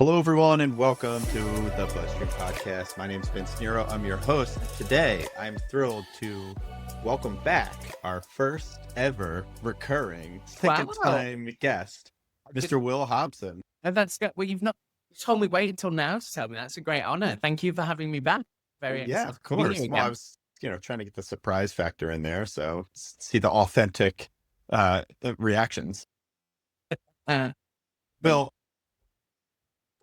Hello, everyone, and welcome to the BuzzStream Podcast. My name is Vince Nero. I'm your host. Today, I'm thrilled to welcome back our first ever recurring second-time guest, Mr. Will Hobson. And that's good. Well, you've not told me wait until now to tell me. That's a great honor. Thank you for having me back. Very Yeah, excited of to be course. here Well, I again. was, trying to get the surprise factor in there, so see the authentic the reactions. Uh, Bill,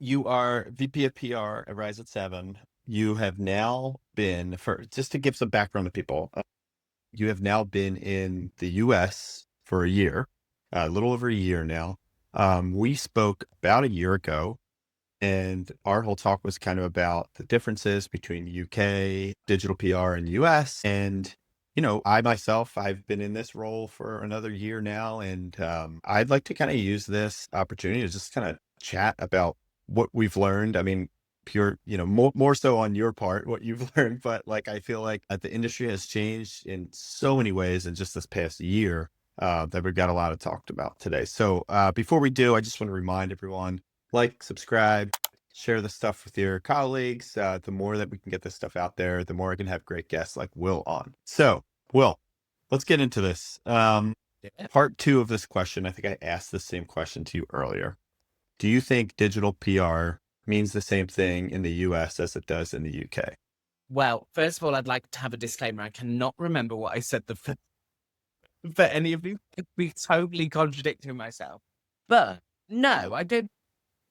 you are VP of PR at Rise at 7. You have now been, just to give some background to people, you have now been in the US for a year, a little over a year now. We spoke about a year ago, and our whole talk was kind of about the differences between UK, digital PR, and US. And, I myself, I've been in this role for another year now, and I'd like to kind of use this opportunity to just kind of chat about what we've learned. I mean, more so on your part, what you've learned, but like, I feel like the industry has changed in so many ways in just this past year that we've got a lot of talked about today. So before we do, I just want to remind everyone, like, subscribe, share the stuff with your colleagues. The more that we can get this stuff out there, the more I can have great guests like Will on. So, Will, let's get into this. Part 2 of this question, I think I asked the same question to you earlier. Do you think digital PR means the same thing in the US as it does in the UK? well, first of all, I'd like to have a disclaimer. I cannot remember what I said for any of you. I'd be totally contradicting myself. But no, I don't.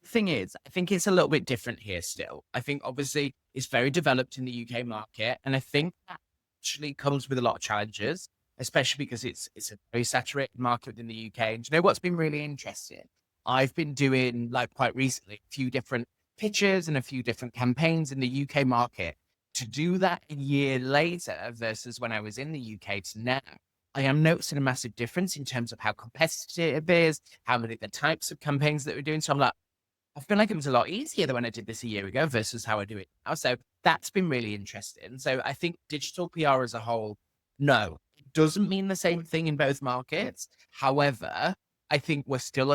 Thing is, I think it's a little bit different here still. I think obviously it's very developed in the UK market, and I think that actually comes with a lot of challenges, especially because it's a very saturated market within the UK. And do you know what's been really interesting? I've been doing, like, quite recently, a few different pitches and a few different campaigns in the UK market. To do that a year later versus when I was in the UK to now, I am noticing a massive difference in terms of how competitive it is, how many the types of campaigns that we're doing. So I'm like, I feel like it was a lot easier than when I did this a year ago versus how I do it now. So that's been really interesting. So I think digital PR as a whole, no, it doesn't mean the same thing in both markets. However, I think we're still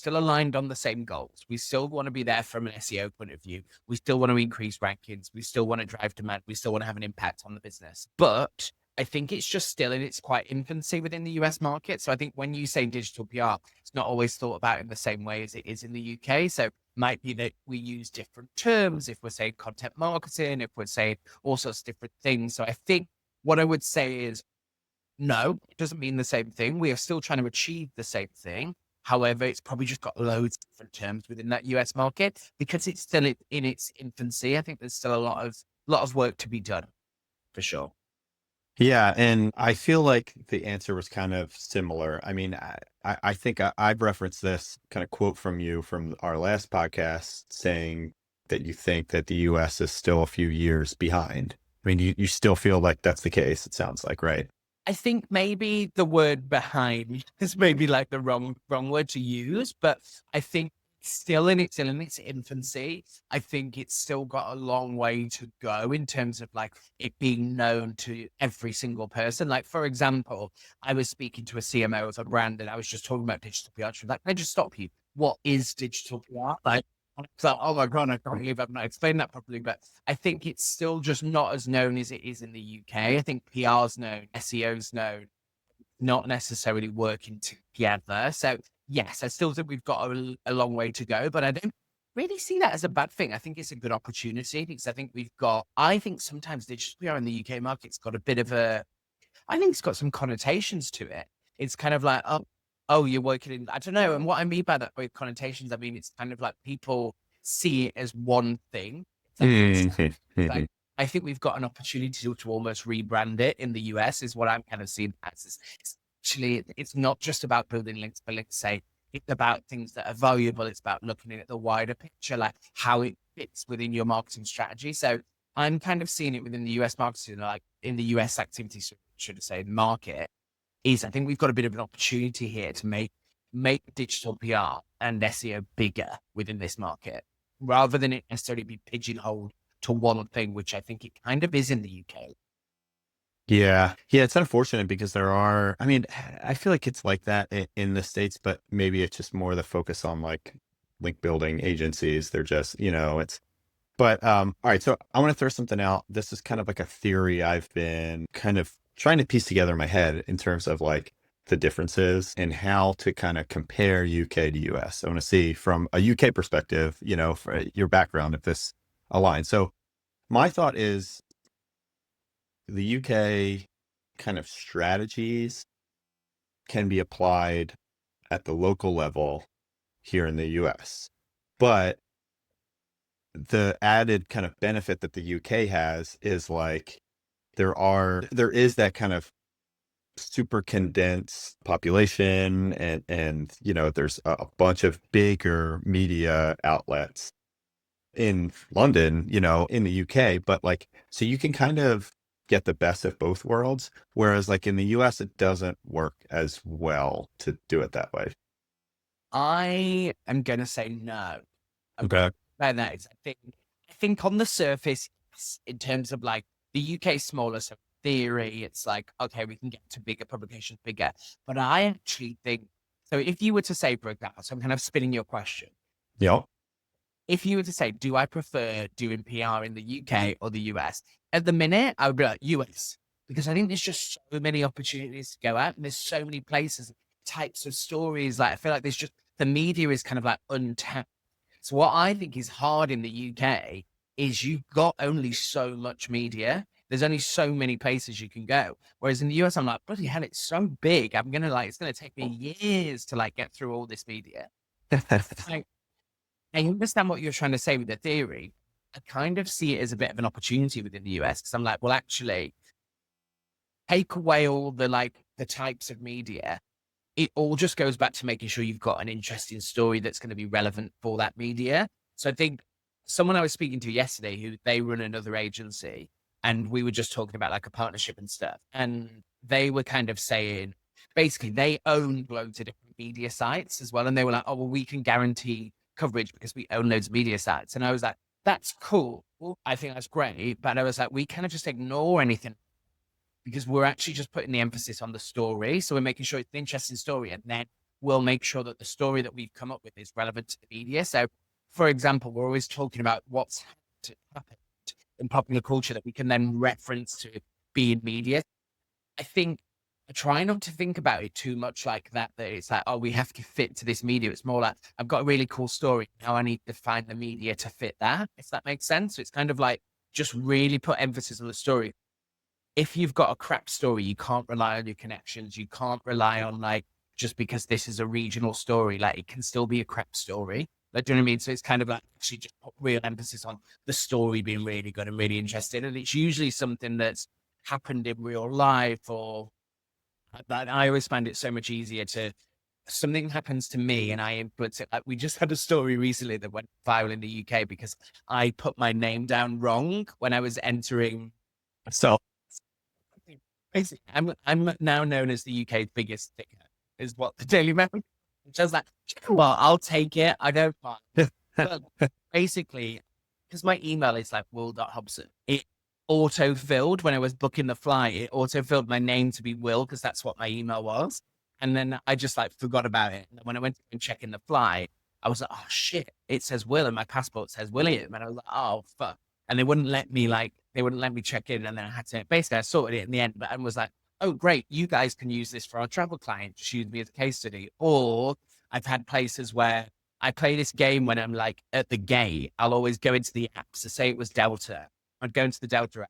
aligned on the same goals. We still want to be there from an SEO point of view. We still want to increase rankings. We still want to drive demand. We still want to have an impact on the business. But I think it's just still in its quite infancy within the US market. So I think when you say digital PR, it's not always thought about in the same way as it is in the UK. So it might be that we use different terms if we're saying content marketing, if we're saying all sorts of different things. So I think what I would say is, no, it doesn't mean the same thing. We are still trying to achieve the same thing. However, it's probably just got loads of different terms within that US market because it's still in its infancy. I think there's still a lot of work to be done, for sure. Yeah, and I feel like the answer was kind of similar. I mean, I think I've referenced this kind of quote from you from our last podcast saying that you think that the US is still a few years behind. I mean, you still feel like that's the case, it sounds like, right? I think maybe the word behind is maybe like the wrong word to use, but I think still in its infancy. I think it's still got a long way to go in terms of like it being known to every single person. Like, for example, I was speaking to a CMO of a brand and I was just talking about digital PR. She was like, "Can I just stop you? What is digital PR?" Like, so, oh my God, I can't believe I've not explained that properly. But I think it's still just not as known as it is in the UK. I think PR's known, SEO's known, not necessarily working together. So yes, I still think we've got a long way to go, but I don't really see that as a bad thing. I think it's a good opportunity because I think sometimes digital PR in the UK market's got a bit of I think it's got some connotations to it. It's kind of like, oh, you're working in, I don't know. And what I mean by that with connotations, I mean, it's kind of like people see it as one thing. Like, I think we've got an opportunity to almost rebrand it in the US is what I'm kind of seeing as. Actually, it's not just about building links for links' sake. It's about things that are valuable. It's about looking at the wider picture, like how it fits within your marketing strategy. So I'm kind of seeing it within the US marketing, like in the US activity, should I say, market, is I think we've got a bit of an opportunity here to make digital PR and SEO bigger within this market, rather than it necessarily be pigeonholed to one thing, which I think it kind of is in the UK. Yeah. Yeah. It's unfortunate because I mean, I feel like it's like that in the States, but maybe it's just more the focus on like link building agencies. They're just, but all right. So I want to throw something out. This is kind of like a theory I've been kind of trying to piece together in my head in terms of like the differences and how to kind of compare UK to US. I want to see from a UK perspective, for your background, if this aligns. So my thought is the UK kind of strategies can be applied at the local level here in the US. But the added kind of benefit that the UK has is like there is that kind of super condensed population and there's a bunch of bigger media outlets in London, in the UK, but like so you can kind of get the best of both worlds, whereas like in the US it doesn't work as well to do it that way. I am going to say no. Okay. About that is, I think on the surface, yes, in terms of like the UK is smaller, so in theory, it's like, okay, we can get to bigger publications, bigger. But I actually think, so if you were to say, for example, so I'm kind of spinning your question. Yeah. If you were to say, do I prefer doing PR in the UK or the US? At the minute, I would be like US, because I think there's just so many opportunities to go out and there's so many places, types of stories. Like, I feel like there's just, the media is kind of like untapped. So what I think is hard in the UK is you've got only so much media. There's only so many places you can go. Whereas in the US, I'm like, bloody hell, it's so big. It's going to take me years to like get through all this media. Like, I understand what you're trying to say with the theory. I kind of see it as a bit of an opportunity within the US because I'm like, well, actually, take away all the like the types of media. It all just goes back to making sure you've got an interesting story that's going to be relevant for that media. So I think someone I was speaking to yesterday, who they run another agency, and we were just talking about like a partnership and stuff. And they were kind of saying, basically, they own loads of different media sites as well. And they were like, oh, well, we can guarantee coverage because we own loads of media sites. And I was like, that's cool. I think that's great. But I was like, we kind of just ignore anything because we're actually just putting the emphasis on the story. So we're making sure it's an interesting story. And then we'll make sure that the story that we've come up with is relevant to the media. So, for example, we're always talking about what's happened in popular culture that we can then reference to be in media. I think I try not to think about it too much like that, that it's like, oh, we have to fit to this media. It's more like, I've got a really cool story. Now I need to find the media to fit that, if that makes sense. So it's kind of like just really put emphasis on the story. If you've got a crap story, you can't rely on your connections. You can't rely on like, just because this is a regional story, like it can still be a crap story. Like, do you know what I mean? So it's kind of like actually just put real emphasis on the story being really good and really interesting. And it's usually something that's happened in real life or that I always find it so much easier to something happens to me and I influence it. Like we just had a story recently that went viral in the UK because I put my name down wrong when I was entering. So basically, I'm now known as the UK's biggest sticker, is what the Daily Mail. Which I was like, well, I'll take it. I don't mind. But basically, because my email is like Will.Hobson, it auto-filled when I was booking the flight. It auto-filled my name to be Will because that's what my email was. And then I just like forgot about it. And when I went to check in the flight, I was like, oh shit, it says Will and my passport says William. And I was like, oh fuck. And they wouldn't let me check in. And then I had to, basically I sorted it in the end, but I was like, oh great, you guys can use this for our travel client. Just use me as a case study. Or I've had places where I play this game when I'm like at the gate. I'll always go into the app. So say it was Delta. I'd go into the Delta app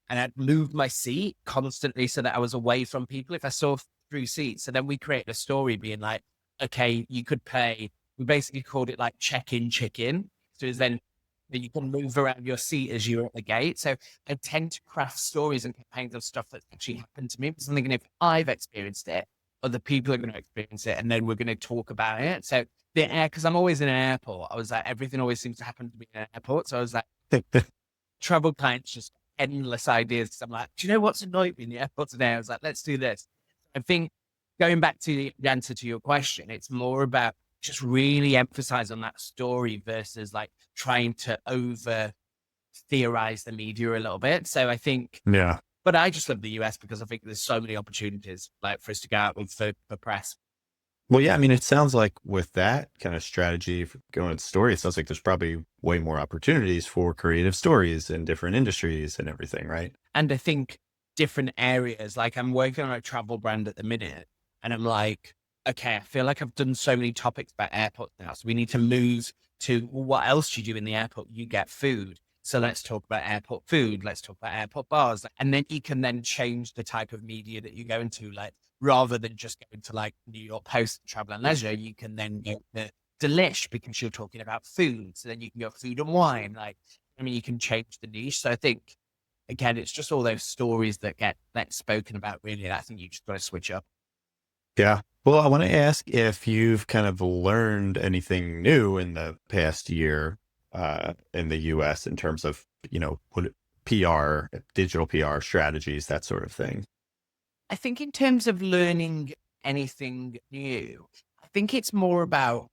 and I'd move my seat constantly so that I was away from people if I saw through seats. So then we created a story being like, okay, you could pay. We basically called it like check-in, chicken. So it's then that you can move around your seat as you're at the gate. So I tend to craft stories and campaigns of stuff that's actually happened to me. Because I'm thinking if I've experienced it, other people are going to experience it, and then we're going to talk about it. So because I'm always in an airport, I was like, everything always seems to happen to me in an airport. So I was like, travel clients just endless ideas. Because I'm like, do you know what's annoyed me in the airport today? I was like, let's do this. I think going back to the answer to your question, it's more about just really emphasize on that story versus like trying to over theorize the media a little bit. So I think, Yeah. but I just love the US because I think there's so many opportunities like for us to go out with for press. Well, yeah, I mean, it sounds like with that kind of strategy for going to story, it sounds like there's probably way more opportunities for creative stories in different industries and everything, right? And I think different areas, like I'm working on a travel brand at the minute, and I'm like, okay, I feel like I've done so many topics about airports now. So we need to move to, well, what else do you do in the airport? You get food. So let's talk about airport food. Let's talk about airport bars. And then you can then change the type of media that you go into. Like rather than just going to like New York Post Travel and Leisure, you can then go to Delish because you're talking about food. So then you can go food and wine. Like, I mean, you can change the niche. So I think again, it's just all those stories that get spoken about, really. I think you just got to switch up. Yeah. Well, I want to ask if you've kind of learned anything new in the past year in the US in terms of, what PR, digital PR strategies, that sort of thing. I think in terms of learning anything new, I think it's more about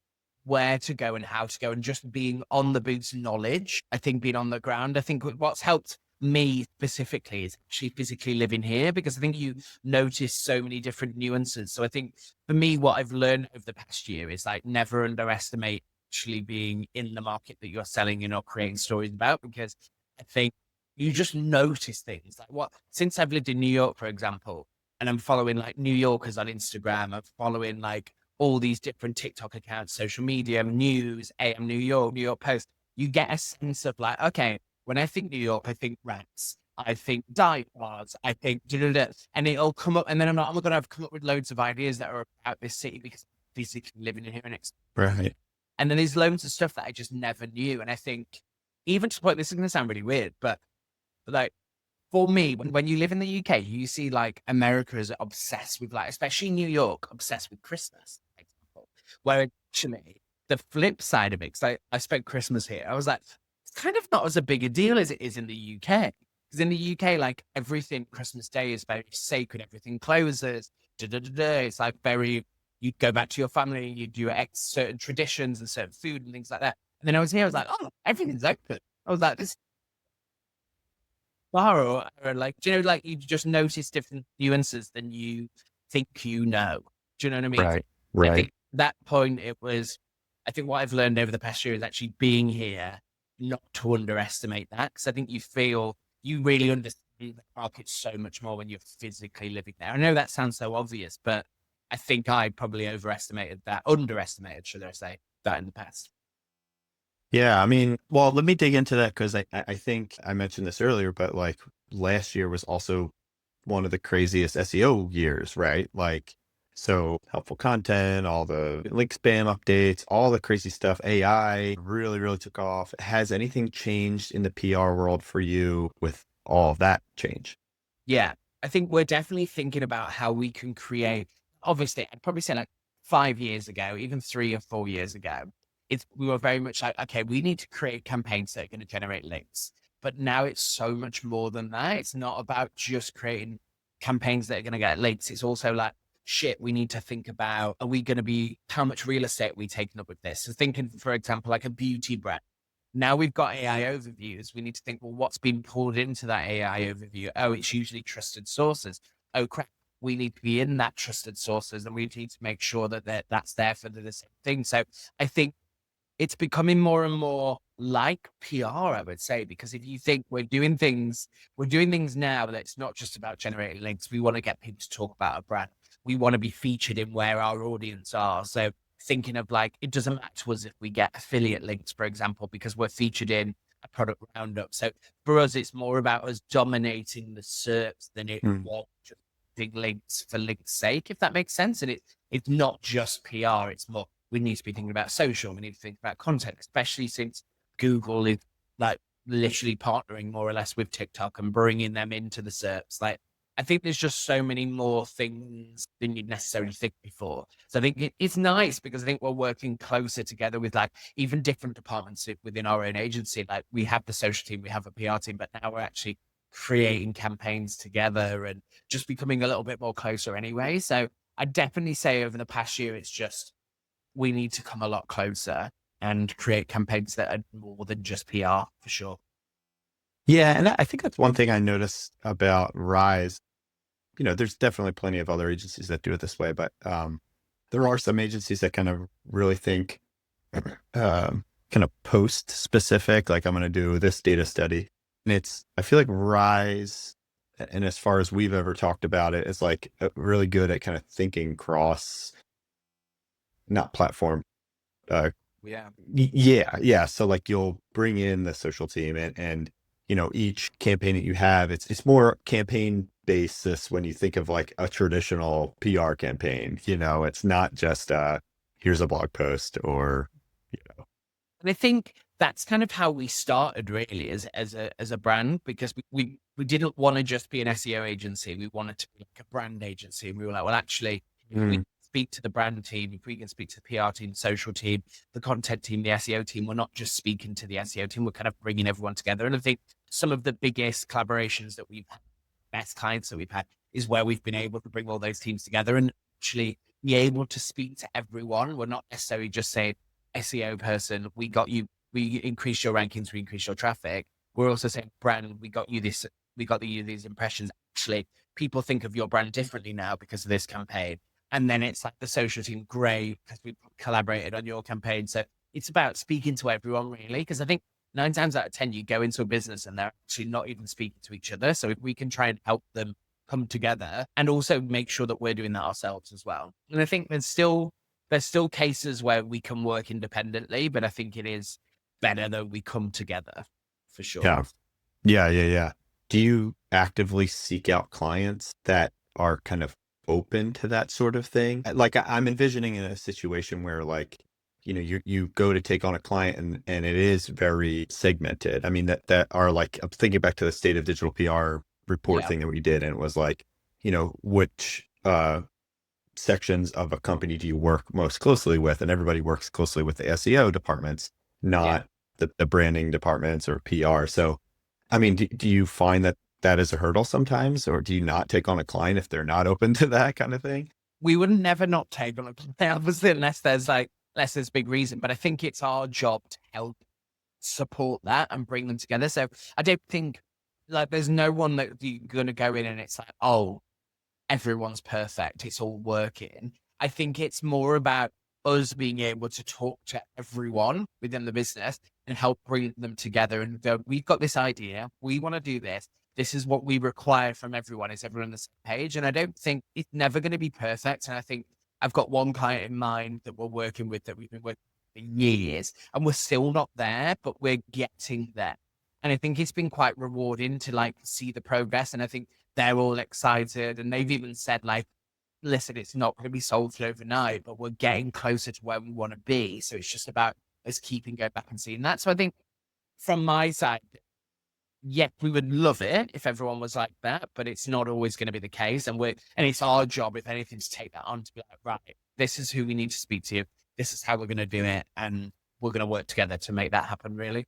where to go and how to go and just being on the boots knowledge. I think being on the ground, I think what's helped me specifically is actually physically living here because I think you notice so many different nuances. So I think for me, what I've learned over the past year is like never underestimate actually being in the market that you're selling and or creating stories about because I think you just notice things like what since I've lived in New York, for example, and I'm following like New Yorkers on Instagram. I'm following like all these different TikTok accounts, social media, news, AM New York, New York Post. You get a sense of like, okay, when I think New York, I think rats, I think dive bars, I think, and it'll come up. And then I'm like, oh my God, I've come up with loads of ideas that are about this city because I'm physically living in here Right. and then there's loads of stuff that I just never knew. And I think even to the point, this is going to sound really weird, but like, for me, when you live in the UK, you see like America is obsessed with like, especially New York, obsessed with Christmas, for example. Where actually the flip side of it, because I spent Christmas here, I was like, it's kind of not as a big a deal as it is in the UK. Because in the UK, like everything Christmas Day is very sacred, everything closes. It's like very, you go back to your family, you do certain traditions and certain food and things like that. And then I was here, I was like, oh, everything's open. I was like, this bar or like, do you know, like you just notice different nuances than you think you know. Do you know what I mean? Right. I Right. think that point it was, I think what I've learned over the past year is actually being here, not to underestimate that. Cause I think you really understand the market so much more when you're physically living there. I know that sounds so obvious, but I think I probably underestimated, should I say, that in the past. Yeah, I mean, well, let me dig into that because I think I mentioned this earlier, but like last year was also one of the craziest SEO years, right? Like, so helpful content, all the link spam updates, all the crazy stuff. AI really, really took off. Has anything changed in the PR world for you with all of that change? Yeah, I think we're definitely thinking about how we can create. Obviously, I'd probably say like 5 years ago, even 3 or 4 years ago, we were very much like, okay, we need to create campaigns that are going to generate links. But now it's so much more than that. It's not about just creating campaigns that are going to get links. It's also like, shit, we need to think about, are we going to be, how much real estate are we taking up with this? So thinking, for example, like a beauty brand. Now we've got AI overviews. We need to think, well, what's been pulled into that AI overview? Oh, it's usually trusted sources. Oh, crap. We need to be in that trusted sources and we need to make sure that that's there for the same thing. So I think it's becoming more and more like PR, I would say, because if you think we're doing things now that it's not just about generating links. We want to get people to talk about a brand. We want to be featured in where our audience are. So thinking of like, it doesn't matter to us if we get affiliate links, for example, because we're featured in a product roundup. So for us, it's more about us dominating the SERPs than it Hmm. was just big links for links' sake, if that makes sense. And it's not just PR, it's more we need to be thinking about social. We need to think about content, especially since Google is like literally partnering more or less with TikTok and bringing them into the SERPs. Like, I think there's just so many more things than you'd necessarily think before. So I think it's nice because I think we're working closer together with like even different departments within our own agency. Like we have the social team, we have a PR team, but now we're actually creating campaigns together and just becoming a little bit more closer anyway. So I definitely say over the past year, it's just we need to come a lot closer and create campaigns that are more than just PR for sure. Yeah, and I think that's one thing I noticed about Rise. There's definitely plenty of other agencies that do it this way, but There are some agencies that kind of really think kind of post specific, like I'm going to do this data study. And I feel like Rise, and as far as we've ever talked about it, is like really good at kind of thinking cross, not platform. Uh, Yeah. yeah. Yeah. So like you'll bring in the social team and, each campaign that you have, it's more campaign basis when you think of like a traditional PR campaign, it's not just, here's a blog post or, And I think that's kind of how we started really as a brand, because we didn't want to just be an SEO agency. We wanted to be like a brand agency. And we were like, well, actually, if we Mm, speak to the brand team, if we can speak to the PR team, social team, the content team, the SEO team, we're not just speaking to the SEO team, we're kind of bringing everyone together. And I think some of the biggest collaborations that we've had, best clients that we've had, is where we've been able to bring all those teams together and actually be able to speak to everyone. We're not necessarily just saying, SEO person, we got you, we increased your rankings, we increased your traffic. We're also saying, brand, we got you this, we got you these impressions. Actually, people think of your brand differently now because of this campaign. And then it's like the social team, great, because we collaborated on your campaign. So it's about speaking to everyone really, because I think 9 times out of 10, you go into a business and they're actually not even speaking to each other. So if we can try and help them come together and also make sure that we're doing that ourselves as well. And I think there's still cases where we can work independently, but I think it is better that we come together for sure. yeah. Yeah. Yeah. Yeah. Do you actively seek out clients that are kind of open to that sort of thing? Like I'm envisioning in a situation where like, you go to take on a client and it is very segmented. I mean, that are like, I'm thinking back to the state of digital PR report Yeah. thing that we did. And it was like, which, sections of a company do you work most closely with? And everybody works closely with the SEO departments, Yeah. not the branding departments or PR. So, I mean, do you find that that is a hurdle sometimes, or do you not take on a client if they're not open to that kind of thing? We would never not take on a client, obviously, unless there's big reason. But I think it's our job to help support that and bring them together. So I don't think like there's no one that you're gonna go in and it's like, oh, everyone's perfect, it's all working. I think it's more about us being able to talk to everyone within the business and help bring them together and go, we've got this idea, we want to do this. This is what we require from everyone. Is everyone on the same page? And I don't think it's never going to be perfect. And I think I've got one client in mind that we're working with that we've been working with for years and we're still not there, but we're getting there. And I think it's been quite rewarding to like see the progress. And I think they're all excited. And they've even said, like, listen, it's not going to be solved overnight, but we're getting closer to where we want to be. So it's just about us keeping going back and seeing that. So I think from my side, yeah, we would love it if everyone was like that, but it's not always going to be the case. And it's our job, if anything, to take that on to be like, right, this is who we need to speak to. This is how we're going to do it. And we're going to work together to make that happen, really.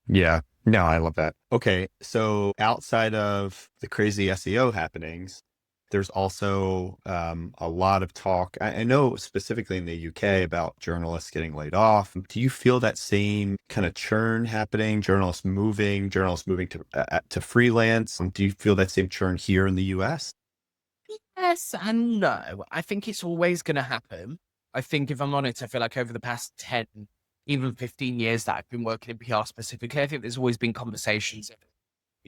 Yeah. No, I love that. Okay. So outside of the crazy SEO happenings, there's also a lot of talk. I know specifically in the UK about journalists getting laid off. Do you feel that same kind of churn happening? Journalists moving to freelance. Do you feel that same churn here in the US? Yes and no. I think it's always going to happen. I think, if I'm honest, I feel like over the past 10, even 15 years that I've been working in PR specifically, I think there's always been conversations of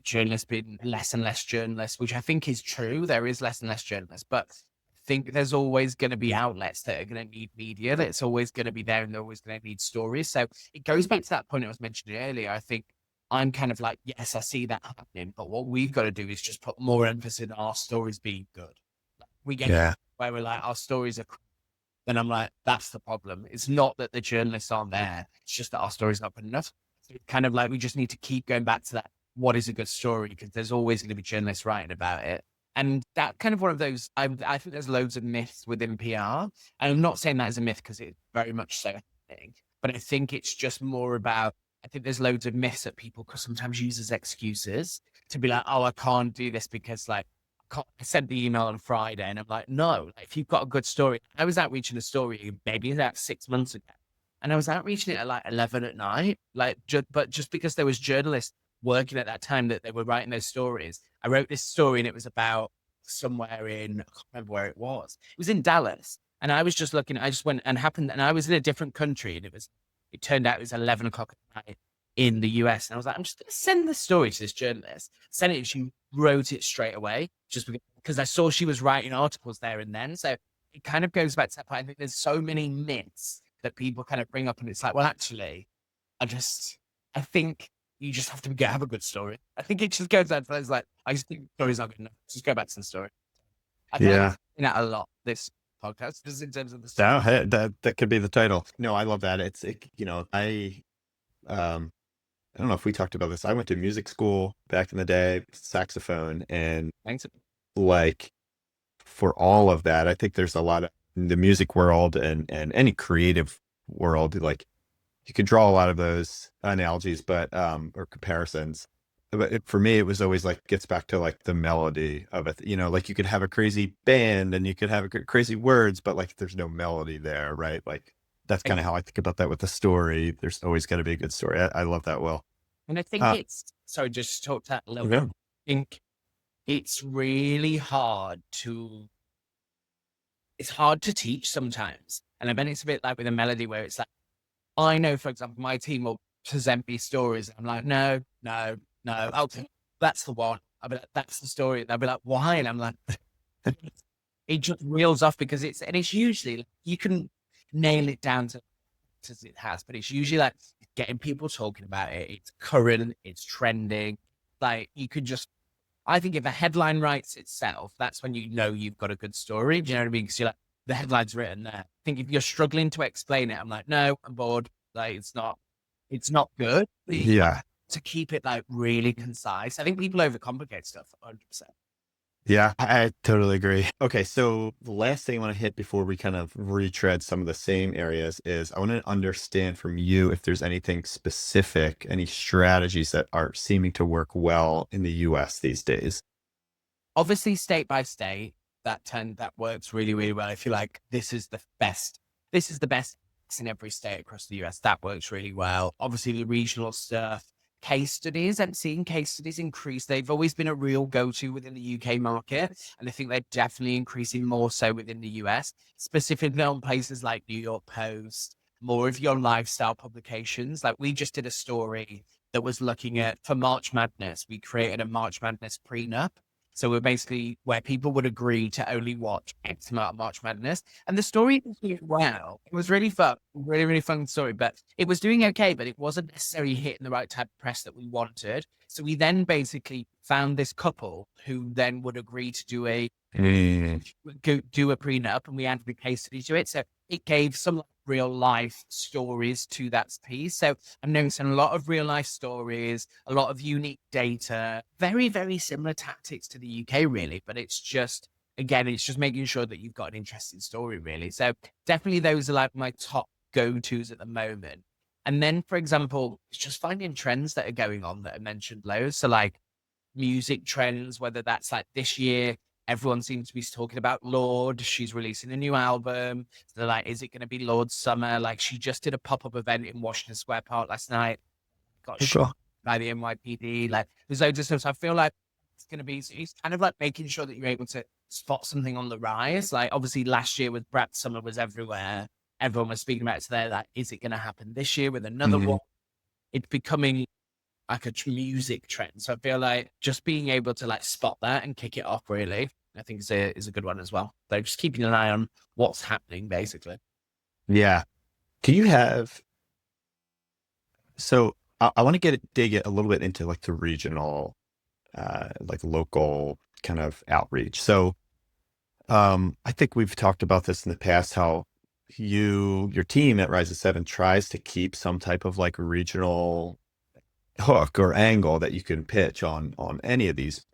journalists being less and less journalists, which I think is true. There is less and less journalists, but I think there's always going to be outlets that are going to need media. That's always going to be there and they're always going to need stories. So it goes back to that point I was mentioning earlier. I think I'm kind of like, yes, I see that happening, but what we've got to do is just put more emphasis on our stories being good. We get Yeah. where we're like, our stories are, then I'm like, that's the problem. It's not that the journalists aren't there. It's just that our story's not good enough. So it's kind of like, we just need to keep going back to that. What is a good story? Because there's always going to be journalists writing about it. And that kind of one of those, I think there's loads of myths within PR. And I'm not saying that as a myth because it's very much so happening, but I think it's just more about, I think there's loads of myths that people could sometimes use as excuses to be like, oh, I can't do this because like, I sent the email on Friday and I'm like, no, like, if you've got a good story, I was outreaching a story maybe about 6 months ago and I was outreaching it at like 11 at night, like, but just because there was journalists working at that time that they were writing those stories, I wrote this story and it was about somewhere in, I can't remember where it was. It was in Dallas. And I was just looking, I just went and happened, and I was in a different country, and it turned out it was 11 o'clock at night in the US. And I was like, I'm just going to send the story to this journalist. Send it. She wrote it straight away just because I saw she was writing articles there and then. So it kind of goes back to that point. I think there's so many myths that people kind of bring up, and it's like, well, actually, I think you just have to have a good story. I think it just goes down to those, like, I just think stories not good enough. Just go back to the story. I feel like Yeah. I'm saying that a lot, this podcast, just in terms of the story. That could be the title. No, I love that. I don't know if we talked about this. I went to music school back in the day, saxophone, and Thanks. like for all of that, I think there's a lot of the music world and any creative world, like you could draw a lot of those analogies, but or comparisons. But for me, it was always like gets back to like the melody of it. You know, like you could have a crazy band and you could have crazy words, but like there's no melody there, right? Like that's kind of how I think about that with the story. There's always got to be a good story. I love that, Will. And I think just talk that a little bit. Yeah. I think it's really it's hard to teach sometimes. And I bet it's a bit like with a melody where it's like, I know, for example, my team will present me stories. I'm like, no. Okay, that's the one. I'll be like, that's the story. And I'll be like, why? And I'm like, it just reels off because it's usually, you can nail it down to as it has, but it's usually like getting people talking about it. It's current, it's trending. Like you could just, I think if a headline writes itself, that's when you know you've got a good story. Do you know what I mean? Because you're like, the headline's written there. I think if you're struggling to explain it, I'm like, no, I'm bored. Like it's not good. Yeah. To keep it like really concise. I think people overcomplicate stuff 100%. Yeah, I totally agree. Okay, so the last thing I want to hit before we kind of retread some of the same areas is I want to understand from you if there's anything specific, any strategies that are seeming to work well in the US these days. Obviously, state by state, that works really, really well. I feel like this is the best in every state across the US. That works really well. Obviously, the regional stuff. Case studies, I'm seeing case studies increase. They've always been a real go-to within the UK market. And I think they're definitely increasing more so within the US, specifically on places like New York Post, more of your lifestyle publications. Like we just did a story that was looking at, for March Madness, we created a March Madness prenup. So we're basically where people would agree to only watch X amount of March Madness. And the story was doing well. It was really fun, really, really fun story, but it was doing okay, but it wasn't necessarily hitting the right type of press that we wanted. So we then basically found this couple who then would agree to do a prenup, and we added the case study to it. So it gave some real life stories to that piece. So I'm noticing a lot of real life stories, a lot of unique data, very, very similar tactics to the UK, really. But it's just, again, it's just making sure that you've got an interesting story, really. So definitely those are like my top go-tos at the moment. And then, for example, it's just finding trends that are going on that I mentioned loads. So like music trends, whether that's like this year, everyone seems to be talking about Lorde. She's releasing a new album. So they're like, is it going to be Lorde's summer? Like she just did a pop-up event in Washington Square Park last night. Got shot by the NYPD. Like there's loads of stuff. So I feel like it's going to be, it's kind of like making sure that you're able to spot something on the rise. Like obviously last year with Brat Summer was everywhere. Everyone was speaking about it. So they're like, is it going to happen this year with another one? It's becoming like a music trend. So I feel like just being able to like spot that and kick it off really, I think is a good one as well. So just keeping an eye on what's happening basically. Yeah. Do you have, so I want to dig it a little bit into like the regional, like local kind of outreach. So I think we've talked about this in the past, how your team at Rise of Seven tries to keep some type of like regional hook or angle that you can pitch on any of these.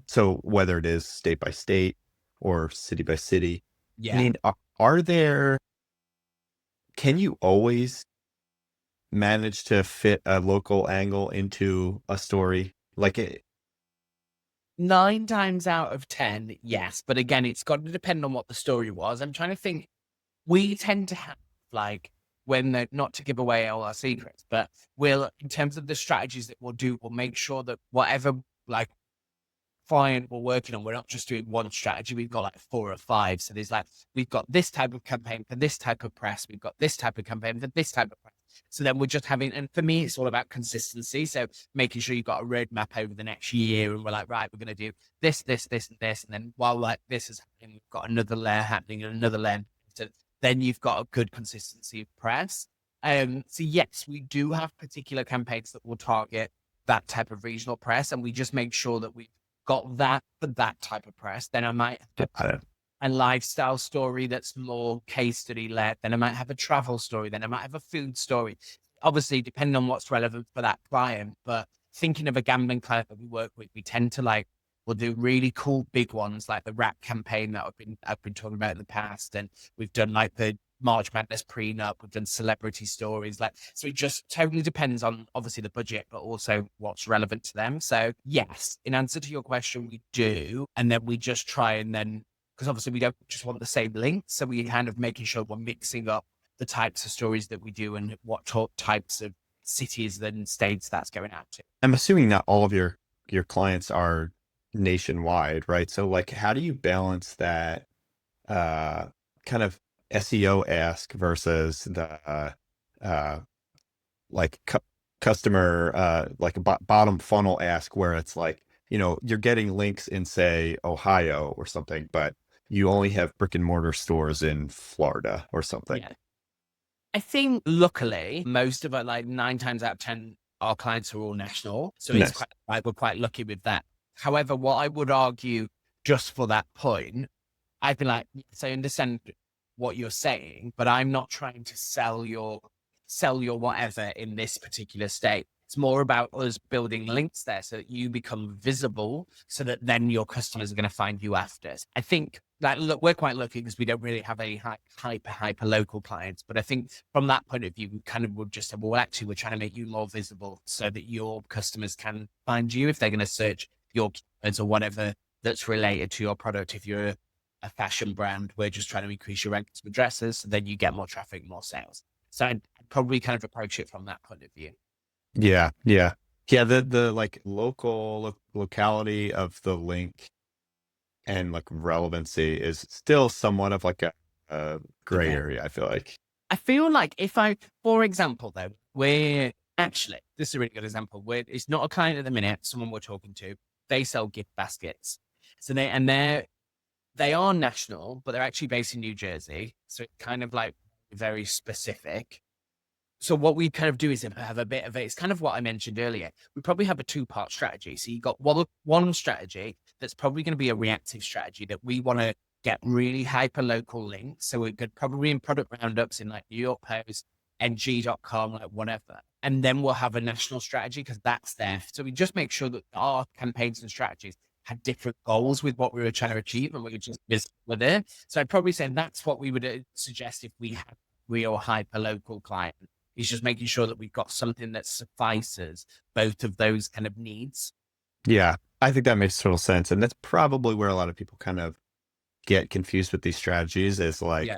So whether it is state by state or city by city, Yeah. I mean, can you always manage to fit a local angle into a story? Like it, 9 times out of 10, yes. But again, it's got to depend on what the story was. I'm trying to think. We tend to have like, when they're not to give away all our secrets, but we'll, in terms of the strategies that we'll do, we'll make sure that whatever like client we're working on, we're not just doing one strategy. We've got like 4 or 5. So there's like, we've got this type of campaign for this type of press. We've got this type of campaign for this type of press. So then we're just having, and for me, it's all about consistency. So making sure you've got a roadmap over the next year, and we're like, right, we're going to do this, this, this, and this. And then while like this is happening, we've got another layer happening and another layer. So then you've got a good consistency of press. So yes, we do have particular campaigns that will target that type of regional press, and we just make sure that we've got that for that type of press. Then I might have a lifestyle story that's more case study led. Then I might have a travel story. Then I might have a food story. Obviously, depending on what's relevant for that client. But thinking of a gambling client that we work with, we tend to like, we'll do really cool big ones like the rap campaign that I've been talking about in the past, and we've done like the March Madness prenup. We've done celebrity stories. Like, so it just totally depends on obviously the budget, but also what's relevant to them. So yes, in answer to your question, we do, and then we just try and then, because obviously we don't just want the same link, so we kind of making sure we're mixing up the types of stories that we do and what types of cities and states that's going out to. I'm assuming not all of your clients are nationwide, right? So like, how do you balance that kind of SEO ask versus the like customer like bottom funnel ask, where it's like, you're getting links in, say, Ohio or something, but you only have brick and mortar stores in Florida or something. Yeah. I think luckily most of our, like 9 times out of 10, our clients are all national. So it's quite, like, we're quite lucky with that. However, what I would argue just for that point, I'd be like, so I understand what you're saying, but I'm not trying to sell your whatever in this particular state. It's more about us building links there so that you become visible, so that then your customers are going to find you after. I think that, look, we're quite lucky because we don't really have any hyper local clients. But I think from that point of view, we kind of would just say, well, actually, we're trying to make you more visible so that your customers can find you if they're going to search your keywords or whatever that's related to your product. If you're a fashion brand, we're just trying to increase your rankings of addresses, so then you get more traffic, more sales. So I'd probably kind of approach it from that point of view. Yeah. The like locality of the link and like relevancy is still somewhat of like a gray area, I feel like. I feel like for example, though, we're actually, this is a really good example. It's not a client at the minute, someone we're talking to. They sell gift baskets. So they are national, but they're actually based in New Jersey. So it's kind of like very specific. So what we kind of do is have a bit of it's kind of what I mentioned earlier. We probably have a 2-part strategy. So you got one strategy that's probably going to be a reactive strategy that we want to get really hyper local links. So we could probably in product roundups in like New York Post, ng.com, like whatever. And then we'll have a national strategy because that's there. So we just make sure that our campaigns and strategies had different goals with what we were trying to achieve, and we could just visit with it. So I'd probably say that's what we would suggest if we had real hyper local client. Is just making sure that we've got something that suffices both of those kind of needs. Yeah, I think that makes total sense. And that's probably where a lot of people kind of get confused with these strategies, is like,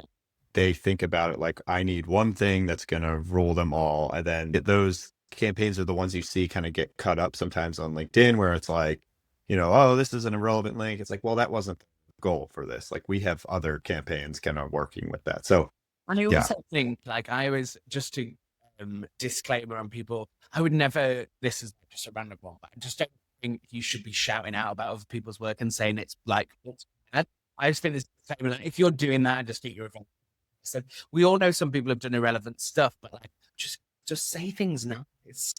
they think about it like, I need one thing that's going to rule them all. And then those campaigns are the ones you see kind of get cut up sometimes on LinkedIn, where it's like, oh, this is an irrelevant link. It's like, well, that wasn't the goal for this. Like, we have other campaigns kind of working with that. So, and I also think, like, I always, just to disclaimer on people, I would never, this is just a random one, but I just don't think you should be shouting out about other people's work and saying it's like, it's bad. I just think this, if you're doing that, just get your event. So we all know some people have done irrelevant stuff, but like, just say things now. It's,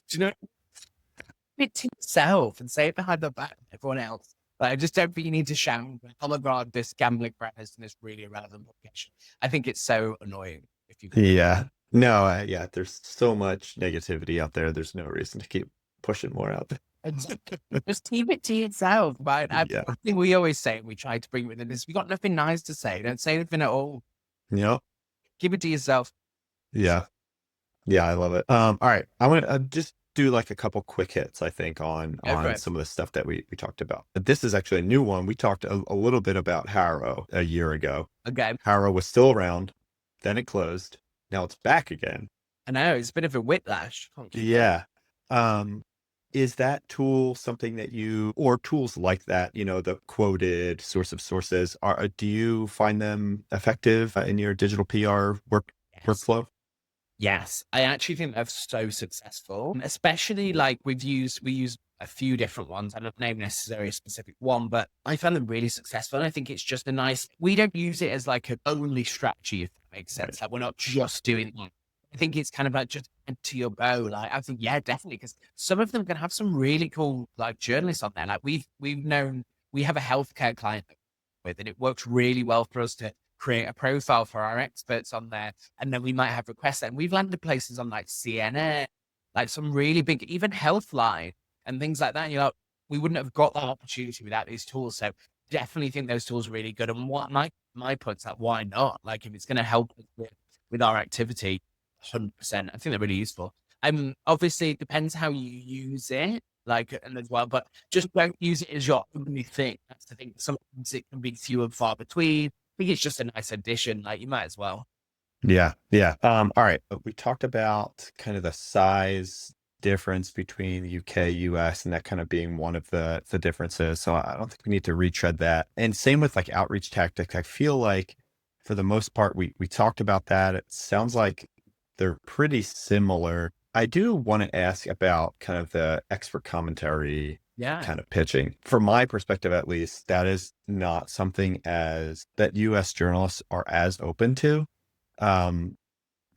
it to yourself and say it behind the back of everyone else. Like, I just don't think you need to shout, oh my God, this gambling brand has this really irrelevant publication. I think it's so annoying if you can. Yeah. No, there's so much negativity out there. There's no reason to keep pushing more out there. Just keep it to yourself, right? I think we always say, we try to bring within this. We got nothing nice to say. Don't say anything at all. Keep it to yourself. Yeah, I love it. All right, I want to just do like a couple quick hits, I think, on some of the stuff that we talked about. This is actually a new one. We talked a little bit about Harrow a year ago. Okay. Harrow was still around, then it closed. Now it's back again. I know, it's a bit of a whiplash. Yeah. Is that tool something that or tools like that, the quoted source of sources, do you find them effective in your digital PR Yes. workflow? Yes, I actually think they're so successful, especially like we use a few different ones. I don't name necessarily a specific one, but I found them really successful. And I think it's just we don't use it as like an only strategy, if that makes Right. sense. Like we're not just doing that. I think it's kind of like just add to your bow. Like I think, yeah, definitely. Because some of them can have some really cool like journalists on there. Like we've known, we have a healthcare client with, and it works really well for us to create a profile for our experts on there. And then we might have requests. And we've landed places on like CNN, like some really big, even Healthline and things like that. And you're like, we wouldn't have got that opportunity without these tools. So definitely think those tools are really good. And what my point's like, why not? Like if it's going to help with our activity, 100%, I think they're really useful. Obviously it depends how you use it, like, and as well, but just don't use it as your only thing. That's the thing. Sometimes it can be few and far between. I think it's just a nice addition. Like you might as well. Yeah, yeah. All right. We talked about kind of the size difference between the UK, US, and that kind of being one of the differences. So I don't think we need to retread that. And same with like outreach tactics. I feel like for the most part, we talked about that. It sounds like they're pretty similar. I do want to ask about kind of the expert commentary Yeah. kind of pitching. From my perspective, at least, that is not something as that US journalists are as open to um,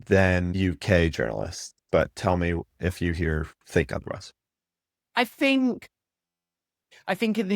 than UK journalists. But tell me if you think otherwise. I think in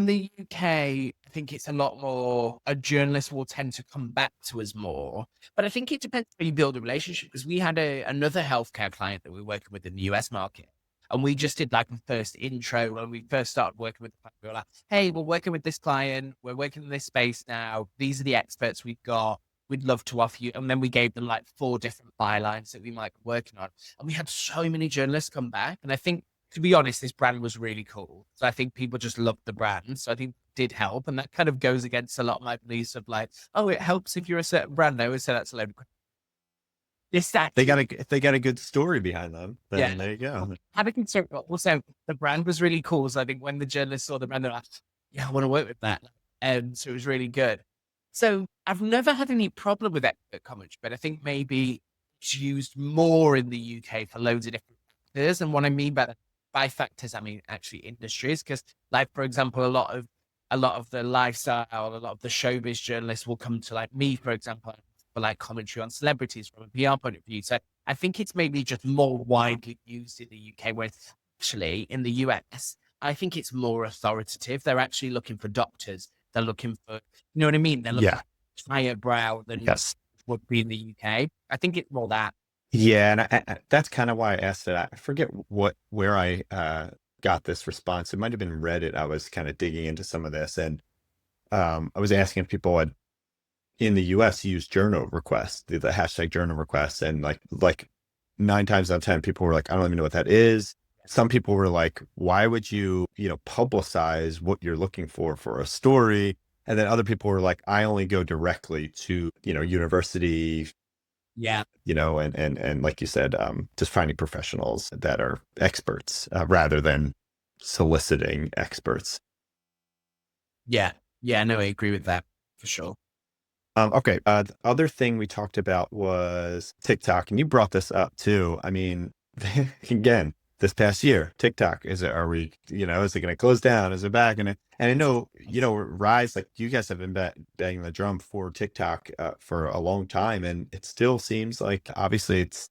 the UK, I think it's a lot more. A journalist will tend to come back to us more, but I think it depends how you build a relationship. Because we had another healthcare client that we were working with in the US market, and we just did like a first intro when we first started working with the client. We were like, "Hey, we're working with this client. We're working in this space now. These are the experts we've got. We'd love to offer you." And then we gave them like 4 different bylines that we might be working on, and we had so many journalists come back, and I think, to be honest, this brand was really cool. So I think people just loved the brand. So I think it did help. And that kind of goes against a lot of my beliefs of like, oh, it helps if you're a certain brand. I always say that's a load of crap. This actually, If they got a good story behind them, yeah. then there you go. Had a concern. Also, the brand was really cool. So I think when the journalists saw the brand, they're like, yeah, I want to work with that. And so it was really good. So I've never had any problem with expert commentary, but I think maybe it's used more in the UK for loads of different factors. And what I mean by factors, I mean actually industries. Because, like, for example, a lot of the lifestyle, a lot of the showbiz journalists will come to like me, for example, for like commentary on celebrities from a PR point of view. So I think it's maybe just more widely used in the UK, whereas actually in the US, I think it's more authoritative. They're actually looking for doctors. They're looking for, you know what I mean? They're looking Yeah. for higher brow than Yes. would be in the UK. I think it's more that. Yeah, and that's kind of why I asked it. I forget where I got this response. It might have been Reddit. I was kind of digging into some of this, and I was asking if people had in the US use journal requests, the hashtag journal requests, and like 9 times out of 10, people were like, I don't even know what that is. Some people were like, why would you, publicize what you're looking for a story? And then other people were like, I only go directly to, university, Yeah. and like you said, just finding professionals that are experts rather than soliciting experts. Yeah. Yeah. No, I agree with that for sure. Okay. The other thing we talked about was TikTok, and you brought this up too. I mean, again, this past year, TikTok, is it going to close down? Is it back? And I know, Rise, like you guys have been banging the drum for TikTok for a long time, and it still seems like obviously it's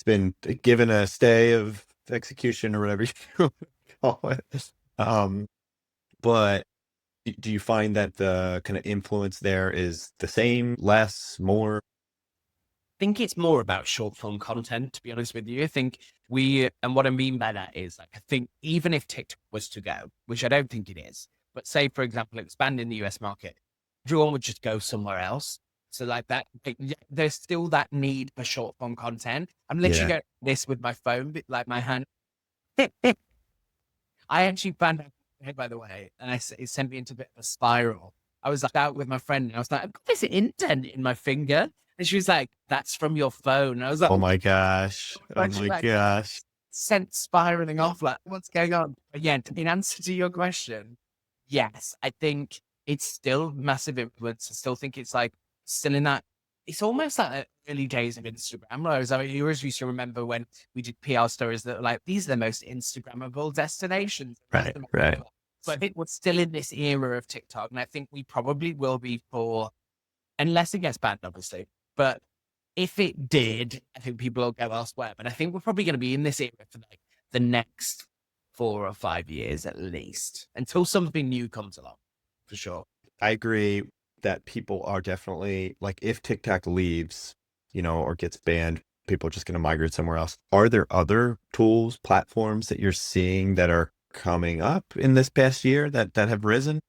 been given a stay of execution or whatever you call it. But do you find that the kind of influence there is the same, less, more? Think it's more about short form content, to be honest with you. I think and what I mean by that is, like, I think even if TikTok was to go, which I don't think it is, but say, for example, expand in the US market, everyone would just go somewhere else. So, like that, there's still that need for short form content. I'm literally Yeah. going this with my phone, like my hand. I actually found out, hey, by the way, and it sent me into a bit of a spiral. I was like out with my friend and I was like, I've got this indent in my finger. And she was like, that's from your phone. And I was like, Oh my gosh. Oh but she my like, gosh. sense spiraling off. Like, what's going on? But yeah, in answer to your question, yes, I think it's still massive influence. I still think it's like still in that. It's almost like the early days of Instagram. Whereas you always used to remember when we did PR stories that were like, these are the most Instagrammable destinations. Right, right. So I think we're still in this era of TikTok, and I think we probably will be for, unless it gets banned, obviously. But if it did, I think people will go elsewhere. But I think we're probably going to be in this era for like the next 4 or 5 years at least, until something new comes along, for sure. I agree that people are definitely like, if TikTok leaves, or gets banned, people are just going to migrate somewhere else. Are there other tools, platforms that you're seeing that are coming up in this past year that have risen?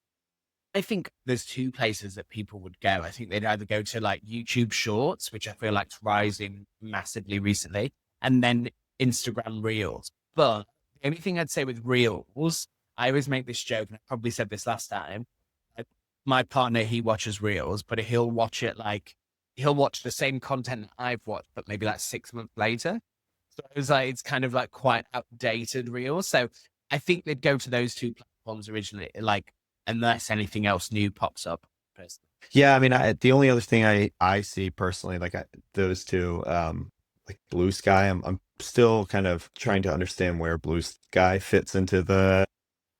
I think there's 2 places that people would go. I think they'd either go to like YouTube Shorts, which I feel like is rising massively recently, and then Instagram Reels. But the only thing I'd say with Reels, I always make this joke, and I probably said this last time. My partner, he watches Reels, but he'll watch the same content that I've watched, but maybe like 6 months later. So it was like, it's kind of like quite outdated Reels. So I think they'd go to those 2 platforms originally, like, unless anything else new pops up. Personally. Yeah, I mean, the only other thing I see personally, like those 2, like Blue Sky, I'm still kind of trying to understand where Blue Sky fits into the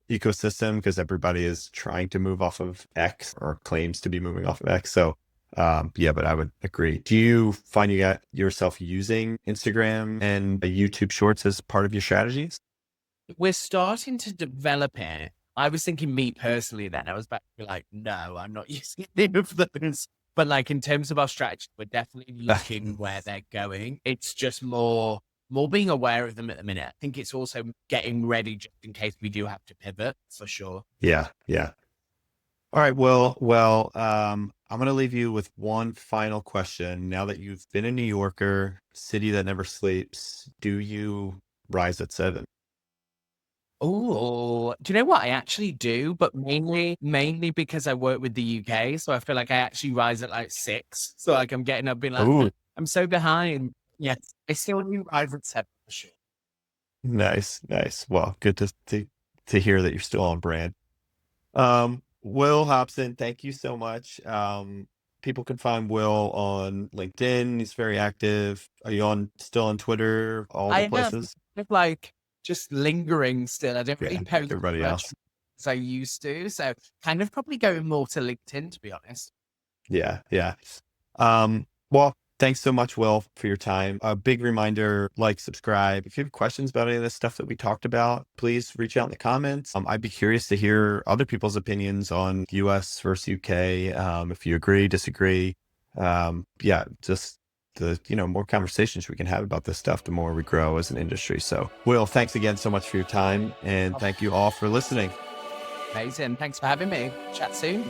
ecosystem, because everybody is trying to move off of X, or claims to be moving off of X. So, yeah, but I would agree. Do you find you got yourself using Instagram and YouTube Shorts as part of your strategies? We're starting to develop it. I was thinking me personally then. I was about to be like, no, I'm not using any of those. But like in terms of our strategy, we're definitely looking where they're going. It's just more being aware of them at the minute. I think it's also getting ready just in case we do have to pivot, for sure. Yeah, yeah. All right, well, I'm going to leave you with one final question. Now that you've been a New Yorker, city that never sleeps, do you rise at 7? Oh, do you know what? I actually do, but mainly because I work with the UK. So I feel like I actually rise at like 6. So like I'm getting up being like, Oh, I'm so behind. Yes, I still do rise at 7 for sure. nice, nice. Well, good to hear that you're still on brand. Will Hobson, thank you so much. People can find Will on LinkedIn. He's very active. Are you still on Twitter? All I the am places? like just lingering still. I don't really Yeah, post everybody much else. as I used to. So kind of probably going more to LinkedIn, to be honest. Yeah, yeah. Well, thanks so much, Will, for your time. A big reminder, like, subscribe. If you have questions about any of this stuff that we talked about, please reach out in the comments. I'd be curious to hear other people's opinions on US versus UK. If you agree, disagree. Yeah, just the, more conversations we can have about this stuff, the more we grow as an industry. So, Will, thanks again so much for your time, and thank you all for listening. Amazing. Thanks for having me. Chat soon.